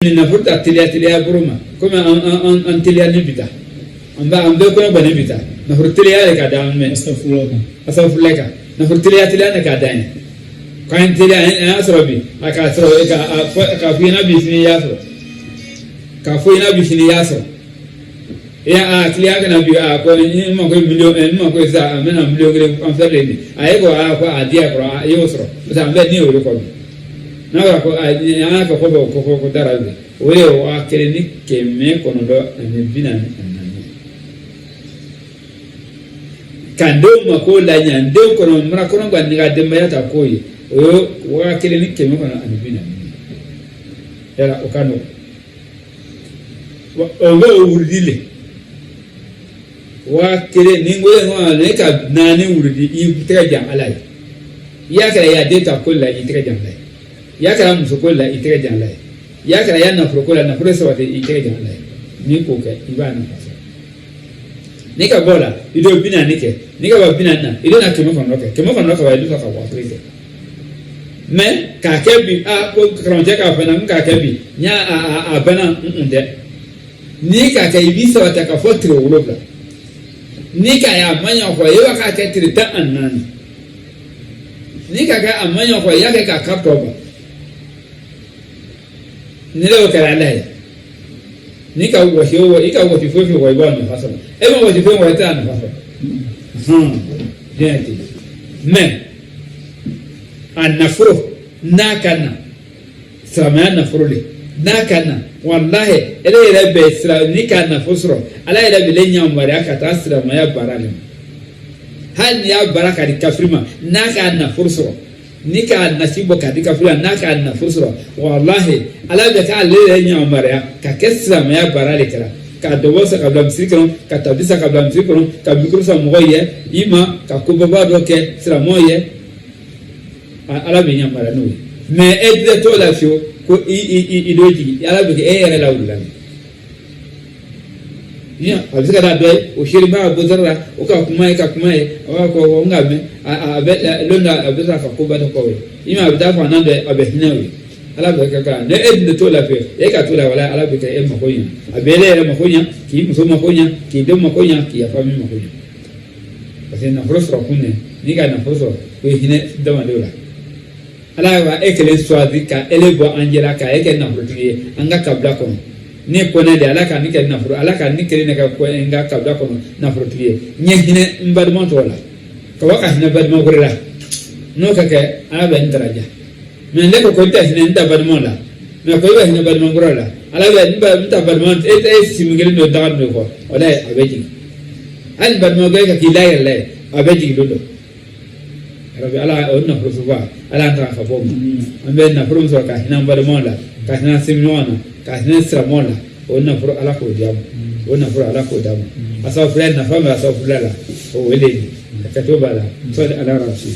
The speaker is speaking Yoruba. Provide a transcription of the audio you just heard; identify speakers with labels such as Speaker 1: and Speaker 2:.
Speaker 1: Nafurta tilia buruma kuma an tilia nibita amba ambe ko ba nibita nafurtilia ka da men astafurlaka nafurtilia ne ka da ne kan tilia asrobi aka asro ka fina bi fini yaso ka fina bi fini yaso ya a tilia kana bi a ko ni mo ko million mo ko sa mena million gre an fere ni ayego a ko adia ko yosro sa ambe ni o ko na ko ana ko darabe wele wa keleni keme kono do ne bina ne kando mako la nyande kono mra kono ga ndiga demba ya ta koyi o wa keleni keme kono ne bina era okano o go urdile wa keleni ngole no ne ka nani urdi i tega jam alai ya kala ya deta kolla i tega jam alai ya kala muso kolla i tega jam alai ya kala ya na prokola na presa wate i tega jam alai ni ko ke ibana pasa ni ka bola ido bina nike ni ka ba bina na ido na kemo kono ka wa ido ka wa presa me ka kebi a ko kronje ka fa na ka kebi nya a bana nde ni ka ka ibisa wata ka fotro ulobla ni ka ya manya ko yewa ka ka tirita annani ni ka ga amanya ko ya ka kaptoba ni le ka la ni ka wo hiyo ika wo tifofi wa ibana fasala ema wo tifofi wa tana fasala gente me annafuru nakana sama nafurule nakana wallahi ele be sira ni kana fusro ala ele be lenya mari akata sira ma ya barale hal ya baraka di kafrima nakana fusro ni ka nasibo ka di kafrima nakana fusro wallahi ala be ka lenya mari ka kesra ma ya barale kala ka dobosa kabla msikron ka tabisa kabla msikron ka bikrusa moye ima ka kubaba doke sira moye ala be nyamara no me edde to la fio ko i doji ala be e la ulani ya abika da be o shiriba bozarra o ka kuma ko ngabe abe londa abisa ka ko ba to ko ima abda fa nan de abe hinawi ala be ka ne edde to la fio e ka to la wala ala be ka e makonya abele le makonya ki muso makonya ki do makonya ki ya fami makonya basi na frustra kunne ni ga na frustra ko hine da mandola ala wa ekele swadi ka elebo angela ka eke na frutie anga kabla kono ne kone de ala ka ni ke na fru ala ka ni ke ne ka ko anga kabla kono na frutie nye hine mbadmo tola ka waka hine badmo gorira no ka ke ala ben daraja men le ko ta hine nda badmo la me ko ba hine badmo gorira ala be nda badmo e simngel no daga no ko wala abeji al badmo ga ka kilaya le abeji lolo rabbi ala onna prosuba ala ta fa bom ambe na prosuba ka hina mbal monla ka hina simnona ka hina stramola onna pro ala ko diam onna pro ala ko dam asa friend na fama asa fulala o wele ka to bala so ala rabbi